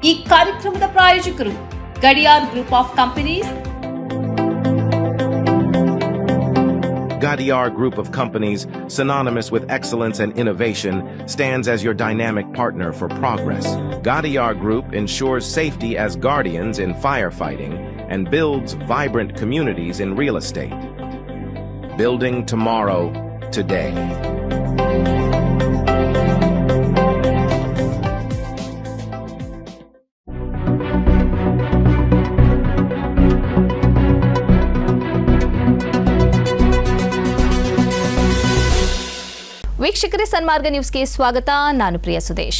ಈ ಕಾರ್ಯಕ್ರಮದ ಪ್ರಾಯೋಜಕರು Gadiyar group of companies. Gadiar Group of Companies, synonymous with excellence and innovation, stands as your dynamic partner for progress. Gadiar Group ensures safety as guardians in firefighting and builds vibrant communities in real estate. Building tomorrow, today. ವೀಕ್ಷಕರೇ, ಸನ್ಮಾರ್ಗ ನ್ಯೂಸ್ಗೆ ಸ್ವಾಗತ. ನಾನು ಪ್ರಿಯಾ ಸುದೇಶ್.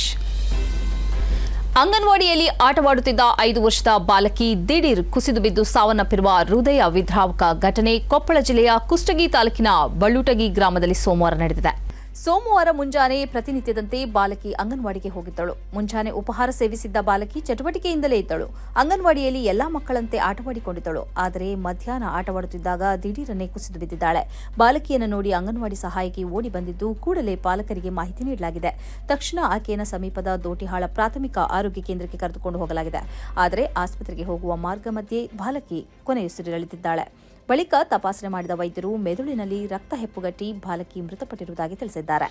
ಅಂಗನವಾಡಿಯಲ್ಲಿ ಆಟವಾಡುತ್ತಿದ್ದ 5 ವರ್ಷದ ಬಾಲಕಿ ದಿಢೀರ್ ಕುಸಿದು ಬಿದ್ದು ಸಾವನ್ನಪ್ಪಿರುವ ಹೃದಯ ವಿದ್ರಾವಕ ಘಟನೆ ಕೊಪ್ಪಳ ಜಿಲ್ಲೆಯ ಕುಷ್ಟಗಿ ತಾಲೂಕಿನ ಬಳ್ಳುಟಗಿ ಗ್ರಾಮದಲ್ಲಿ ಸೋಮವಾರ ನಡೆದಿದೆ. ಸೋಮವಾರ ಮುಂಜಾನೆ ಪ್ರತಿನಿತ್ಯದಂತೆ ಬಾಲಕಿ ಅಂಗನವಾಡಿಗೆ ಹೋಗಿದ್ದಳು. ಮುಂಜಾನೆ ಉಪಹಾರ ಸೇವಿಸಿದ್ದ ಬಾಲಕಿ ಚಟುವಟಿಕೆಯಿಂದಲೇ ಇದ್ದಳು. ಅಂಗನವಾಡಿಯಲ್ಲಿ ಎಲ್ಲಾ ಮಕ್ಕಳಂತೆ ಆಟವಾಡಿಕೊಂಡಿದ್ದಳು. ಆದರೆ ಮಧ್ಯಾಹ್ನ ಆಟವಾಡುತ್ತಿದ್ದಾಗ ದಿಢೀರನೆ ಕುಸಿದು ಬಿದ್ದಿದ್ದಾಳೆ. ಬಾಲಕಿಯನ್ನು ನೋಡಿ ಅಂಗನವಾಡಿ ಸಹಾಯಕಿ ಓಡಿ ಬಂದಿದ್ದು ಕೂಡಲೇ ಪಾಲಕರಿಗೆ ಮಾಹಿತಿ ನೀಡಲಾಗಿದೆ. ತಕ್ಷಣ ಆಕೆಯನ್ನು ಸಮೀಪದ ದೋಟಿಹಾಳ ಪ್ರಾಥಮಿಕ ಆರೋಗ್ಯ ಕೇಂದ್ರಕ್ಕೆ ಕರೆದುಕೊಂಡು ಹೋಗಲಾಗಿದೆ. ಆದರೆ ಆಸ್ಪತ್ರೆಗೆ ಹೋಗುವ ಮಾರ್ಗ ಮಧ್ಯೆ ಬಾಲಕಿ ಕೊನೆಯುಸಿರೆಳೆದಿದ್ದಾಳೆ. ಬಳಿಕ ತಪಾಸಣೆ ಮಾಡಿದ ವೈದ್ಯರು ಮೆದುಳಿನಲ್ಲಿ ರಕ್ತ ಹೆಪ್ಪುಗಟ್ಟಿ ಬಾಲಕಿ ಮೃತಪಟ್ಟಿರುವುದಾಗಿ ತಿಳಿಸಿದ್ದಾರೆ.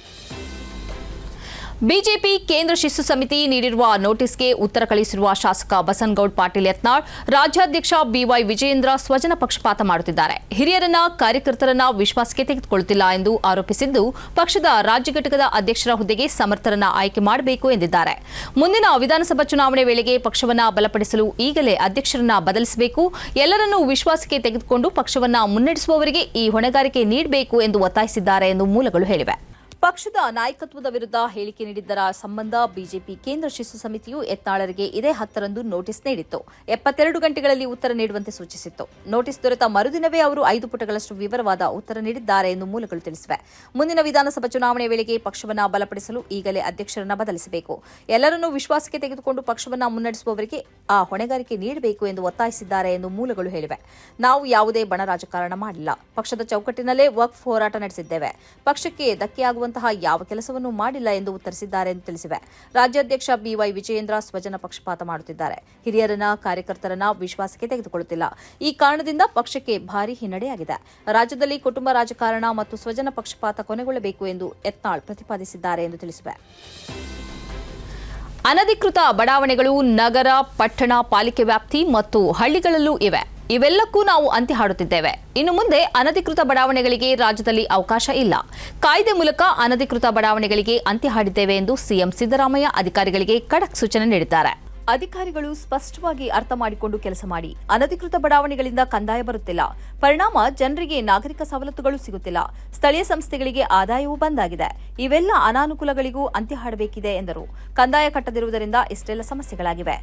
ಬಿಜೆಪಿ ಕೇಂದ್ರ ಶಿಸ್ತು ಸಮಿತಿ ನೀಡಿರುವ ನೋಟಿಸ್ಗೆ ಉತ್ತರ ಕಳಿಸಿರುವ ಶಾಸಕ ಬಸನಗೌಡ ಪಾಟೀಲ್ ಯತ್ನಾಳ್, ರಾಜ್ಯಾಧ್ಯಕ್ಷ ಬಿವೈ ವಿಜಯೇಂದ್ರ ಸ್ವಜನ ಪಕ್ಷಪಾತ ಮಾಡುತ್ತಿದ್ದಾರೆ, ಹಿರಿಯರನ್ನ ಕಾರ್ಯಕರ್ತರನ್ನ ವಿಶ್ವಾಸಕ್ಕೆ ತೆಗೆದುಕೊಳ್ಳುತ್ತಿಲ್ಲ ಎಂದು ಆರೋಪಿಸಿದ್ದು, ಪಕ್ಷದ ರಾಜ್ಯ ಘಟಕದ ಅಧ್ಯಕ್ಷರ ಹುದ್ದೆಗೆ ಸಮರ್ಥರನ್ನ ಆಯ್ಕೆ ಮಾಡಬೇಕು ಎಂದಿದ್ದಾರೆ. ಮುಂದಿನ ವಿಧಾನಸಭಾ ಚುನಾವಣೆ ವೇಳೆಗೆ ಪಕ್ಷವನ್ನ ಬಲಪಡಿಸಲು ಈಗಲೇ ಅಧ್ಯಕ್ಷರನ್ನ ಬದಲಿಸಬೇಕು, ಎಲ್ಲರನ್ನೂ ವಿಶ್ವಾಸಕ್ಕೆ ತೆಗೆದುಕೊಂಡು ಪಕ್ಷವನ್ನ ಮುನ್ನಡೆಸುವವರಿಗೆ ಈ ಹೊಣೆಗಾರಿಕೆ ನೀಡಬೇಕು ಎಂದು ಒತ್ತಾಯಿಸಿದ್ದಾರೆ ಎಂದು ಮೂಲಗಳು ಹೇಳಿವೆ. ಪಕ್ಷದ ನಾಯಕತ್ವದ ವಿರುದ್ಧ ಹೇಳಿಕೆ ನೀಡಿದ್ದರ ಸಂಬಂಧ ಬಿಜೆಪಿ ಕೇಂದ್ರ ಶಿಸ್ತು ಸಮಿತಿಯು ಯತ್ನಾಳರಿಗೆ ಇದೇ 10ರಂದು ನೋಟಿಸ್ ನೀಡಿತ್ತು. 72 ಗಂಟೆಗಳಲ್ಲಿ ಉತ್ತರ ನೀಡುವಂತೆ ಸೂಚಿಸಿತ್ತು. ನೋಟಿಸ್ ದೊರೆತ ಮರುದಿನವೇ ಅವರು 5 ಪುಟಗಳಷ್ಟು ವಿವರವಾದ ಉತ್ತರ ನೀಡಿದ್ದಾರೆ ಎಂದು ಮೂಲಗಳು ತಿಳಿಸಿವೆ. ಮುಂದಿನ ವಿಧಾನಸಭಾ ಚುನಾವಣೆ ವೇಳೆಗೆ ಪಕ್ಷವನ್ನು ಬಲಪಡಿಸಲು ಈಗಲೇ ಅಧ್ಯಕ್ಷರನ್ನ ಬದಲಿಸಬೇಕು, ಎಲ್ಲರನ್ನೂ ವಿಶ್ವಾಸಕ್ಕೆ ತೆಗೆದುಕೊಂಡು ಪಕ್ಷವನ್ನು ಮುನ್ನಡೆಸುವವರಿಗೆ ಆ ಹೊಣೆಗಾರಿಕೆ ನೀಡಬೇಕು ಎಂದು ಒತ್ತಾಯಿಸಿದ್ದಾರೆ ಎಂದು ಮೂಲಗಳು ಹೇಳಿವೆ. ನಾವು ಯಾವುದೇ ಬಣ ರಾಜಕಾರಣ ಮಾಡಿಲ್ಲ, ಪಕ್ಷದ ಚೌಕಟ್ಟಿನಲ್ಲೇ ವಕ್ಫ್ ಹೋರಾಟ ನಡೆಸಿದ್ದೇವೆ, ಪಕ್ಷಕ್ಕೆ ಧಕ್ಕೆಯಾಗುವ ಯಾವ ಕೆಲಸವನ್ನೂ ಮಾಡಿಲ್ಲ ಎಂದು ಉತ್ತರಿಸಿದ್ದಾರೆ ಎಂದು ತಿಳಿಸಿವೆ. ರಾಜ್ಯಾಧ್ಯಕ್ಷ ಬಿವೈ ವಿಜಯೇಂದ್ರ ಸ್ವಜನ ಪಕ್ಷಪಾತ ಮಾಡುತ್ತಿದ್ದಾರೆ, ಹಿರಿಯರನ್ನ ಕಾರ್ಯಕರ್ತರನ್ನ ವಿಶ್ವಾಸಕ್ಕೆ ತೆಗೆದುಕೊಳ್ಳುತ್ತಿಲ್ಲ. ಈ ಕಾರಣದಿಂದ ಪಕ್ಷಕ್ಕೆ ಭಾರಿ ಹಿನ್ನಡೆಯಾಗಿದೆ. ರಾಜ್ಯದಲ್ಲಿ ಕುಟುಂಬ ರಾಜಕಾರಣ ಮತ್ತು ಸ್ವಜನ ಪಕ್ಷಪಾತ ಕೊನೆಗೊಳ್ಳಬೇಕು ಎಂದು ಯತ್ನಾಳ್ ಪ್ರತಿಪಾದಿಸಿದ್ದಾರೆ ಎಂದು ತಿಳಿಸಿವೆ. ಅನಧಿಕೃತ ಬಡಾವಣೆಗಳು ನಗರ, ಪಟ್ಟಣ, ಪಾಲಿಕೆ ವ್ಯಾಪ್ತಿ ಮತ್ತು ಹಳ್ಳಿಗಳಲ್ಲೂ ಇವೆ. ಇವೆಲ್ಲಕ್ಕೂ ನಾವು ಅಂತ್ಯ ಹಾಡುತ್ತಿದ್ದೇವೆ. ಇನ್ನು ಮುಂದೆ ಅನಧಿಕೃತ ಬಡಾವಣೆಗಳಿಗೆ ರಾಜ್ಯದಲ್ಲಿ ಅವಕಾಶ ಇಲ್ಲ. ಕಾಯ್ದೆ ಮೂಲಕ ಅನಧಿಕೃತ ಬಡಾವಣೆಗಳಿಗೆ ಅಂತ್ಯ ಹಾಡಿದ್ದೇವೆ ಎಂದು ಸಿಎಂ ಸಿದ್ದರಾಮಯ್ಯ ಅಧಿಕಾರಿಗಳಿಗೆ ಖಡಕ್ ಸೂಚನೆ ನೀಡಿದ್ದಾರೆ. ಅಧಿಕಾರಿಗಳು ಸ್ಪಷ್ಟವಾಗಿ ಅರ್ಥ ಮಾಡಿಕೊಂಡು ಕೆಲಸ ಮಾಡಿ. ಅನಧಿಕೃತ ಬಡಾವಣೆಗಳಿಂದ ಕಂದಾಯ ಬರುತ್ತಿಲ್ಲ, ಪರಿಣಾಮ ಜನರಿಗೆ ನಾಗರಿಕ ಸವಲತ್ತುಗಳು ಸಿಗುತ್ತಿಲ್ಲ, ಸ್ಥಳೀಯ ಸಂಸ್ಥೆಗಳಿಗೆ ಆದಾಯವೂ ಬಂದಾಗಿದೆ. ಇವೆಲ್ಲ ಅನಾನುಕೂಲಗಳಿಗೂ ಅಂತ್ಯ ಹಾಡಬೇಕಿದೆ ಎಂದರು. ಕಂದಾಯ ಕಟ್ಟದಿರುವುದರಿಂದ ಇಷ್ಟೆಲ್ಲ ಸಮಸ್ಯೆಗಳಾಗಿವೆ.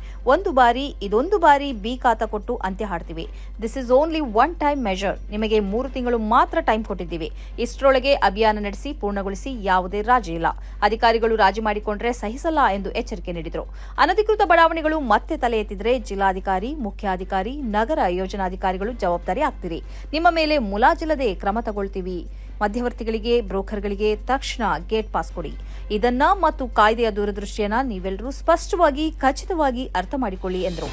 ಇದೊಂದು ಬಾರಿ ಬಿ ಖಾತಾ ಕೊಟ್ಟು ಅಂತ್ಯ ಹಾಡ್ತೀವಿ. This is only one time measure. ನಿಮಗೆ 3 ತಿಂಗಳು ಮಾತ್ರ ಟೈಮ್ ಕೊಟ್ಟಿದ್ದೀವಿ. ಇಷ್ಟರೊಳಗೆ ಅಭಿಯಾನ ನಡೆಸಿ ಪೂರ್ಣಗೊಳಿಸಿ. ಯಾವುದೇ ರಾಜಿ ಇಲ್ಲ. ಅಧಿಕಾರಿಗಳು ರಾಜಿ ಮಾಡಿಕೊಂಡ್ರೆ ಸಹಿಸಲ್ಲ ಎಂದು ಎಚ್ಚರಿಕೆ ನೀಡಿದರು. ಅನಧಿಕೃತ ಬಡಾವಣೆಗಳು ಮತ್ತೆ ತಲೆ ಎತ್ತಿದ್ರೆ ಜಿಲ್ಲಾಧಿಕಾರಿ, ಮುಖ್ಯಾಧಿಕಾರಿ, ನಗರ ಯೋಜನಾಧಿಕಾರಿಗಳು ಜವಾಬ್ದಾರಿ ಆಗ್ತೀರಿ. ನಿಮ್ಮ ಮೇಲೆ ಮುಲಾಜಿಲ್ಲದೆ ಕ್ರಮ ತಗೊಳ್ತೀವಿ. ಮಧ್ಯವರ್ತಿಗಳಿಗೆ, ಬ್ರೋಕರ್ಗಳಿಗೆ ತಕ್ಷಣ ಗೇಟ್ ಪಾಸ್ ಕೊಡಿ. ಇದನ್ನ ಮತ್ತು ಕಾಯ್ದೆಯ ದೂರದೃಷ್ಟಿಯನ್ನ ನೀವೆಲ್ಲರೂ ಸ್ಪಷ್ಟವಾಗಿ, ಖಚಿತವಾಗಿ ಅರ್ಥ ಮಾಡಿಕೊಳ್ಳಿ ಎಂದರು.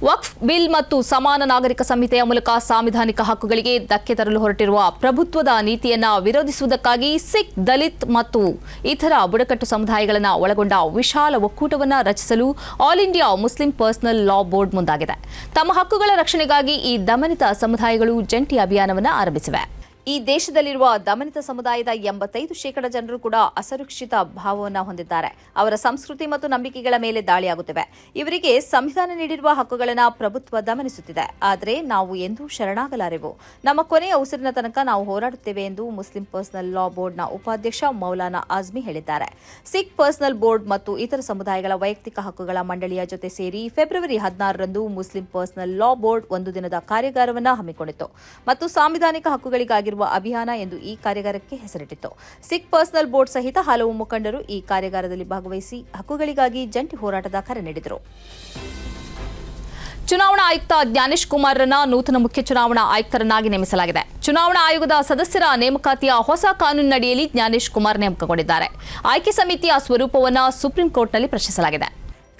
ವಕ್ಫ್ ಬಿಲ್ ಮತ್ತು ಸಮಾನ ನಾಗರಿಕ ಸಂಹಿತೆಯ ಮೂಲಕ ಸಾಂವಿಧಾನಿಕ ಹಕ್ಕುಗಳಿಗೆ ಧಕ್ಕೆ ತರಲು ಹೊರಟಿರುವ ಪ್ರಭುತ್ವದ ನೀತಿಯನ್ನ ವಿರೋಧಿಸುವುದಕ್ಕಾಗಿ ಸಿಖ್, ದಲಿತ್ ಮತ್ತು ಇತರ ಬುಡಕಟ್ಟು ಸಮುದಾಯಗಳನ್ನು ಒಳಗೊಂಡ ವಿಶಾಲ ಒಕ್ಕೂಟವನ್ನು ರಚಿಸಲು all India Muslim personal law board ಮುಂದಾಗಿದೆ. ತಮ್ಮ ಹಕ್ಕುಗಳ ರಕ್ಷಣೆಗಾಗಿ ಈ ದಮನಿತ ಸಮುದಾಯಗಳು ಜಂಟಿ ಅಭಿಯಾನವನ್ನು ಆರಂಭಿಸಿವೆ. ಈ ದೇಶದಲ್ಲಿರುವ ದಮನಿತ ಸಮುದಾಯದ 85% ಜನರು ಕೂಡ ಅಸುರಕ್ಷಿತ ಭಾವವನ್ನು ಹೊಂದಿದ್ದಾರೆ. ಅವರ ಸಂಸ್ಕೃತಿ ಮತ್ತು ನಂಬಿಕೆಗಳ ಮೇಲೆ ದಾಳಿಯಾಗುತ್ತಿವೆ. ಇವರಿಗೆ ಸಂವಿಧಾನ ನೀಡಿರುವ ಹಕ್ಕುಗಳನ್ನು ಪ್ರಭುತ್ವ ದಮನಿಸುತ್ತಿದೆ. ಆದರೆ ನಾವು ಎಂದೂ ಶರಣಾಗಲಾರೆವು. ನಮ್ಮ ಕೊನೆಯ ಉಸಿರಿನ ತನಕ ನಾವು ಹೋರಾಡುತ್ತೇವೆ ಎಂದು ಮುಸ್ಲಿಂ ಪರ್ಸನಲ್ ಲಾ ಬೋರ್ಡ್ನ ಉಪಾಧ್ಯಕ್ಷ ಮೌಲಾನಾ ಆಜ್ಮಿ ಹೇಳಿದ್ದಾರೆ. ಸಿಖ್ ಪರ್ಸನಲ್ ಬೋರ್ಡ್ ಮತ್ತು ಇತರ ಸಮುದಾಯಗಳ ವೈಯಕ್ತಿಕ ಹಕ್ಕುಗಳ ಮಂಡಳಿಯ ಜೊತೆ ಸೇರಿ ಫೆಬ್ರವರಿ 16ರಂದು ಮುಸ್ಲಿಂ ಪರ್ಸನಲ್ ಲಾ ಬೋರ್ಡ್ 1 ದಿನದ ಕಾರ್ಯಾಗಾರವನ್ನು ಹಮ್ಮಿಕೊಂಡಿತ್ತು ಮತ್ತು ಸಾಂವಿಧಾನಿಕ ಹಕ್ಕುಗಳಿಗಾಗಿ ಅಭಿಯಾನ ಎಂದು ಈ ಕಾರ್ಯಾಗಾರಕ್ಕೆ ಹೆಸರಿಟ್ಟಿತ್ತು. ಸಿಖ್ ಪರ್ಸನಲ್ ಬೋರ್ಡ್ ಸಹಿತ ಹಲವು ಮುಖಂಡರು ಈ ಕಾರ್ಯಾಗಾರದಲ್ಲಿ ಭಾಗವಹಿಸಿ ಹಕ್ಕುಗಳಿಗಾಗಿ ಜಂಟಿ ಹೋರಾಟದ ಕರೆ ನೀಡಿದರು. ಚುನಾವಣಾ ಆಯುಕ್ತ ಜ್ಞಾನೇಶ್ ಕುಮಾರ್ರನ್ನ ನೂತನ ಮುಖ್ಯ ಚುನಾವಣಾ ಆಯುಕ್ತರನ್ನಾಗಿ ನೇಮಿಸಲಾಗಿದೆ. ಚುನಾವಣಾ ಆಯೋಗದ ಸದಸ್ಯರ ನೇಮಕಾತಿಯ ಹೊಸ ಕಾನೂನಿನಡಿಯಲ್ಲಿ ಜ್ಞಾನೇಶ್ ಕುಮಾರ್ ನೇಮಕಗೊಂಡಿದ್ದಾರೆ. ಆಯ್ಕೆ ಸಮಿತಿಯ ಸ್ವರೂಪವನ್ನು ಸುಪ್ರೀಂ ಕೋರ್ಟ್ನಲ್ಲಿ ಪ್ರಶ್ನಿಸಲಾಗಿದೆ.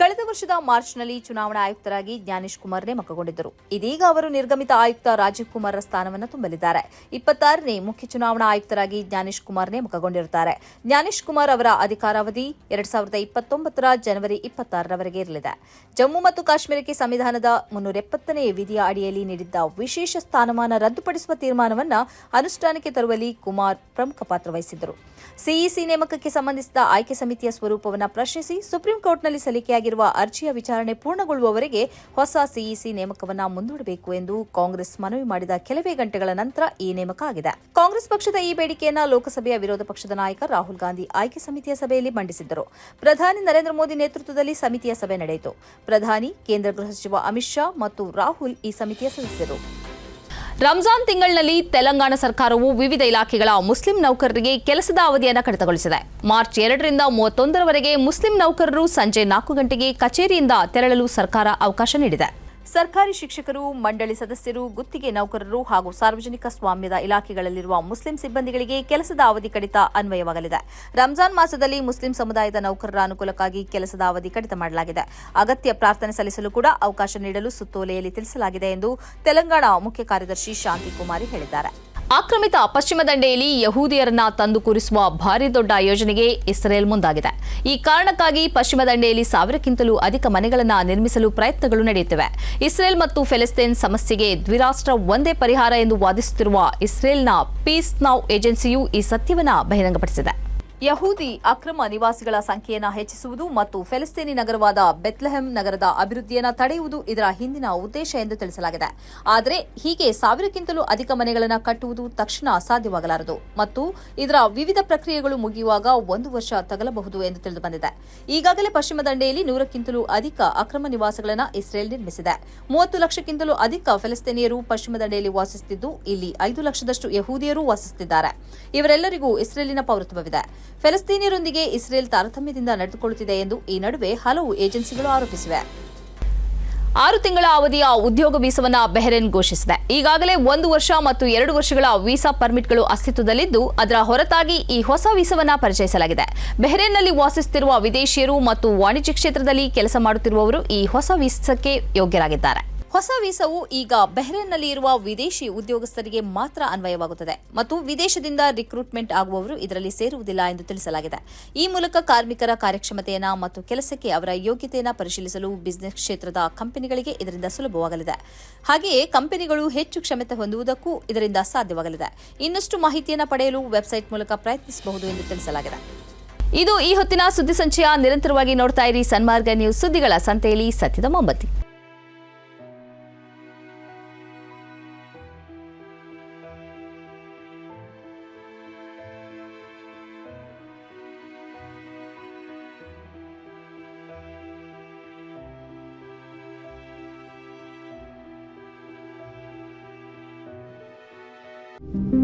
ಕಳೆದ ವರ್ಷದ ಮಾರ್ಚ್ನಲ್ಲಿ ಚುನಾವಣಾ ಆಯುಕ್ತರಾಗಿ ಜ್ಞಾನೇಶ್ ಕುಮಾರ್ ನೇಮಕಗೊಂಡಿದ್ದರು. ಇದೀಗ ಅವರು ನಿರ್ಗಮಿತ ಆಯುಕ್ತ ರಾಜೀವ್ ಕುಮಾರ್ ಸ್ಥಾನವನ್ನು ತುಂಬಲಿದ್ದಾರೆ. 26ನೇ ಮುಖ್ಯ ಚುನಾವಣಾ ಆಯುಕ್ತರಾಗಿ ಜ್ಞಾನೇಶ್ ಕುಮಾರ್ ನೇಮಕಗೊಂಡಿರುತ್ತಾರೆ. ಜ್ಞಾನೇಶ್ ಕುಮಾರ್ ಅವರ ಅಧಿಕಾರಾವಧಿ 2029ರ ಜನವರಿ 26ರವರೆಗೆ ಇರಲಿದೆ. ಜಮ್ಮು ಮತ್ತು ಕಾಶ್ಮೀರಕ್ಕೆ ಸಂವಿಧಾನದ 370ನೇ ವಿಧಿಯ ಅಡಿಯಲ್ಲಿ ನೀಡಿದ್ದ ವಿಶೇಷ ಸ್ಥಾನಮಾನ ರದ್ದುಪಡಿಸುವ ತೀರ್ಮಾನವನ್ನು ಅನುಷ್ಠಾನಕ್ಕೆ ತರುವಲ್ಲಿ ಕುಮಾರ್ ಪ್ರಮುಖ ಪಾತ್ರ ವಹಿಸಿದ್ದರು. ಸಿಇಸಿ ನೇಮಕಕ್ಕೆ ಸಂಬಂಧಿಸಿದ ಆಯ್ಕೆ ಸಮಿತಿಯ ಸ್ವರೂಪವನ್ನು ಪ್ರಶ್ನಿಸಿ ಸುಪ್ರೀಂ ಕೋರ್ಟ್ನಲ್ಲಿ ಸಲ್ಲಿಕೆಯಾಗಿರುವ ಅರ್ಜಿಯ ವಿಚಾರಣೆ ಪೂರ್ಣಗೊಳ್ಳುವವರೆಗೆ ಹೊಸ ಸಿಇಸಿ ನೇಮಕವನ್ನು ಮುಂದೂಡಬೇಕು ಎಂದು ಕಾಂಗ್ರೆಸ್ ಮನವಿ ಮಾಡಿದ ಕೆಲವೇ ಗಂಟೆಗಳ ನಂತರ ಈ ನೇಮಕ ಆಗಿದೆ. ಕಾಂಗ್ರೆಸ್ ಪಕ್ಷದ ಈ ಬೇಡಿಕೆಯನ್ನು ಲೋಕಸಭೆಯ ವಿರೋಧ ಪಕ್ಷದ ನಾಯಕ ರಾಹುಲ್ ಗಾಂಧಿ ಆಯ್ಕೆ ಸಮಿತಿಯ ಸಭೆಯಲ್ಲಿ ಮಂಡಿಸಿದ್ದರು. ಪ್ರಧಾನಿ ನರೇಂದ್ರ ಮೋದಿ ನೇತೃತ್ವದಲ್ಲಿ ಸಮಿತಿಯ ಸಭೆ ನಡೆಯಿತು. ಪ್ರಧಾನಿ, ಕೇಂದ್ರ ಗೃಹ ಸಚಿವ ಅಮಿತ್ ಶಾ ಮತ್ತು ರಾಹುಲ್ ಈ ಸಮಿತಿಯ ಸದಸ್ಯರು. ರಂಜಾನ್ ತಿಂಗಳಿನಲ್ಲಿ ತೆಲಂಗಾಣ ಸರ್ಕಾರವು ವಿವಿಧ ಇಲಾಖೆಗಳ ಮುಸ್ಲಿಂ ನೌಕರರಿಗೆ ಕೆಲಸದ ಅವಧಿಯನ್ನು ಕಡಿತಗೊಳಿಸಿದೆ. ಮಾರ್ಚ್ 2ರಿಂದ 31ರವರೆಗೆ ಮುಸ್ಲಿಂ ನೌಕರರು ಸಂಜೆ 4 ಗಂಟೆಗೆ ಕಚೇರಿಯಿಂದ ತೆರಳಲು ಸರ್ಕಾರ ಅವಕಾಶ ನೀಡಿದೆ. ಸರ್ಕಾರಿ ಶಿಕ್ಷಕರು, ಮಂಡಳಿ ಸದಸ್ಯರು, ಗುತ್ತಿಗೆ ನೌಕರರು ಹಾಗೂ ಸಾರ್ವಜನಿಕ ಸ್ವಾಮ್ಯದ ಇಲಾಖೆಗಳಲ್ಲಿರುವ ಮುಸ್ಲಿಂ ಸಿಬ್ಬಂದಿಗಳಿಗೆ ಕೆಲಸದ ಅವಧಿ ಕಡಿತ ಅನ್ವಯವಾಗಲಿದೆ. ರಂಜಾನ್ ಮಾಸದಲ್ಲಿ ಮುಸ್ಲಿಂ ಸಮುದಾಯದ ನೌಕರರ ಅನುಕೂಲಕ್ಕಾಗಿ ಕೆಲಸದ ಅವಧಿ ಕಡಿತ ಮಾಡಲಾಗಿದೆ. ಅಗತ್ಯ ಪ್ರಾರ್ಥನೆ ಸಲ್ಲಿಸಲು ಕೂಡ ಅವಕಾಶ ನೀಡಲು ಸುತ್ತೋಲೆಯಲ್ಲಿ ತಿಳಿಸಲಾಗಿದೆ ಎಂದು ತೆಲಂಗಾಣ ಮುಖ್ಯ ಕಾರ್ಯದರ್ಶಿ ಶಾಂತಿ ಕುಮಾರಿ ಹೇಳಿದ್ದಾರೆ. ಆಕ್ರಮಿತ ಪಶ್ಚಿಮ ದಂಡೆಯಲ್ಲಿ ಯಹೂದಿಯರನ್ನ ತಂದು ಕೂರಿಸುವ ಭಾರಿ ದೊಡ್ಡ ಯೋಜನೆಗೆ ಇಸ್ರೇಲ್ ಮುಂದಾಗಿದೆ. ಈ ಕಾರಣಕ್ಕಾಗಿ ಪಶ್ಚಿಮ ದಂಡೆಯಲ್ಲಿ 1000ಕ್ಕಿಂತಲೂ ಅಧಿಕ ಮನೆಗಳನ್ನು ನಿರ್ಮಿಸಲು ಪ್ರಯತ್ನಗಳು ನಡೆಯುತ್ತಿವೆ. ಇಸ್ರೇಲ್ ಮತ್ತು ಫೆಲಿಸ್ತೀನ್ ಸಮಸ್ಯೆಗೆ ದ್ವಿರಾಷ್ಟ್ರ ಒಂದೇ ಪರಿಹಾರ ಎಂದು ವಾದಿಸುತ್ತಿರುವ ಇಸ್ರೇಲ್ನ ಪೀಸ್ ನೌ ಏಜೆನ್ಸಿಯು ಈ ಸತ್ಯವನ್ನು ಬಹಿರಂಗಪಡಿಸಿದೆ. ಯಹೂದಿ ಅಕ್ರಮ ನಿವಾಸಿಗಳ ಸಂಖ್ಯೆಯನ್ನು ಹೆಚ್ಚಿಸುವುದು ಮತ್ತು ಫೆಲಿಸ್ತೀನಿ ನಗರವಾದ ಬೆತ್ಲೆಹೆಮ್ ನಗರದ ಅಭಿವೃದ್ಧಿಯನ್ನು ತಡೆಯುವುದು ಇದರ ಹಿಂದಿನ ಉದ್ದೇಶ ಎಂದು ತಿಳಿಸಲಾಗಿದೆ. ಆದರೆ ಹೀಗೆ 1000ಕ್ಕಿಂತಲೂ ಅಧಿಕ ಮನೆಗಳನ್ನು ಕಟ್ಟುವುದು ತಕ್ಷಣ ಸಾಧ್ಯವಾಗಲಾರದು ಮತ್ತು ಇದರ ವಿವಿಧ ಪ್ರಕ್ರಿಯೆಗಳು ಮುಗಿಯುವಾಗ 1 ವರ್ಷ ತಗಲಬಹುದು ಎಂದು ತಿಳಿದುಬಂದಿದೆ. ಈಗಾಗಲೇ ಪಶ್ಚಿಮ ದಂಡೆಯಲ್ಲಿ 100ಕ್ಕಿಂತಲೂ ಅಧಿಕ ಅಕ್ರಮ ನಿವಾಸಗಳನ್ನು ಇಸ್ರೇಲ್ ನಿರ್ಮಿಸಿದೆ. 30 ಲಕ್ಷಕ್ಕಿಂತಲೂ ಅಧಿಕ ಫೆಲಿಸ್ತೀನಿಯರು ಪಶ್ಚಿಮ ದಂಡೆಯಲ್ಲಿ ವಾಸಿಸುತ್ತಿದ್ದು, ಇಲ್ಲಿ 5 ಲಕ್ಷದಷ್ಟು ಯಹೂದಿಯರು ವಾಸಿಸುತ್ತಿದ್ದಾರೆ. ಇವರೆಲ್ಲರಿಗೂ ಇಸ್ರೇಲಿನ ಪೌರತ್ವವಿದೆ. ಫೆಲಿಸ್ತೀನಿಯರೊಂದಿಗೆ ಇಸ್ರೇಲ್ ತಾರತಮ್ಯದಿಂದ ನಡೆದುಕೊಳ್ಳುತ್ತಿದೆ ಎಂದು ಈ ನಡುವೆ ಹಲವು ಏಜೆನ್ಸಿಗಳು ಆರೋಪಿಸಿವೆ. 6 ತಿಂಗಳ ಅವಧಿಯ ಉದ್ಯೋಗ ವೀಸಾವನ್ನು ಬೆಹರೇನ್ ಘೋಷಿಸಿದೆ. ಈಗಾಗಲೇ 1 ವರ್ಷ ಮತ್ತು 2 ವರ್ಷಗಳ ವೀಸಾ ಪರ್ಮಿಟ್ಗಳು ಅಸ್ತಿತ್ವದಲ್ಲಿದ್ದು, ಅದರ ಹೊರತಾಗಿ ಈ ಹೊಸ ವೀಸಾವನ್ನು ಪರಿಚಯಿಸಲಾಗಿದೆ. ಬೆಹರೇನ್ನಲ್ಲಿ ವಾಸಿಸುತ್ತಿರುವ ವಿದೇಶಿಯರು ಮತ್ತು ವಾಣಿಜ್ಯ ಕ್ಷೇತ್ರದಲ್ಲಿ ಕೆಲಸ ಮಾಡುತ್ತಿರುವವರು ಈ ಹೊಸ ವೀಸಾಕ್ಕೆ ಯೋಗ್ಯರಾಗಿದ್ದಾರೆ. ಹೊಸ ವೀಸಾವು ಈಗ ಬೆಹರೇನ್ನಲ್ಲಿ ಇರುವ ವಿದೇಶಿ ಉದ್ಯೋಗಸ್ಥರಿಗೆ ಮಾತ್ರ ಅನ್ವಯವಾಗುತ್ತದೆ ಮತ್ತು ವಿದೇಶದಿಂದ ರಿಕ್ರೂಟ್ಮೆಂಟ್ ಆಗುವವರು ಇದರಲ್ಲಿ ಸೇರುವುದಿಲ್ಲ ಎಂದು ತಿಳಿಸಲಾಗಿದೆ. ಈ ಮೂಲಕ ಕಾರ್ಮಿಕರ ಕಾರ್ಯಕ್ಷಮತೆಯನ್ನು ಮತ್ತು ಕೆಲಸಕ್ಕೆ ಅವರ ಯೋಗ್ಯತೆಯನ್ನು ಪರಿಶೀಲಿಸಲು ಬಿಸಿನೆಸ್ ಕ್ಷೇತ್ರದ ಕಂಪನಿಗಳಿಗೆ ಇದರಿಂದ ಸುಲಭವಾಗಲಿದೆ. ಹಾಗೆಯೇ ಕಂಪನಿಗಳು ಹೆಚ್ಚು ಕ್ಷಮತೆ ಹೊಂದುವುದಕ್ಕೂ ಇದರಿಂದ ಸಾಧ್ಯವಾಗಲಿದೆ. ಇನ್ನಷ್ಟು ಮಾಹಿತಿಯನ್ನು ಪಡೆಯಲು ವೆಬ್ಸೈಟ್ ಮೂಲಕ ಪ್ರಯತ್ನಿಸಬಹುದು ಎಂದು ತಿಳಿಸಲಾಗಿದೆ. ಇದು ಈ ಹೊತ್ತಿನ ಸುದ್ದಿ ಸಂಚಯ. ನಿರಂತರವಾಗಿ ನೋಡ್ತಾ ಇರಿ ಸನ್ಮಾರ್ಗ ನ್ಯೂಸ್. ಸುದ್ದಿಗಳ ಸಂತೆಯಲ್ಲಿ ಸತ್ಯದ ಮೊಂಬತ್ತಿ. Thank you.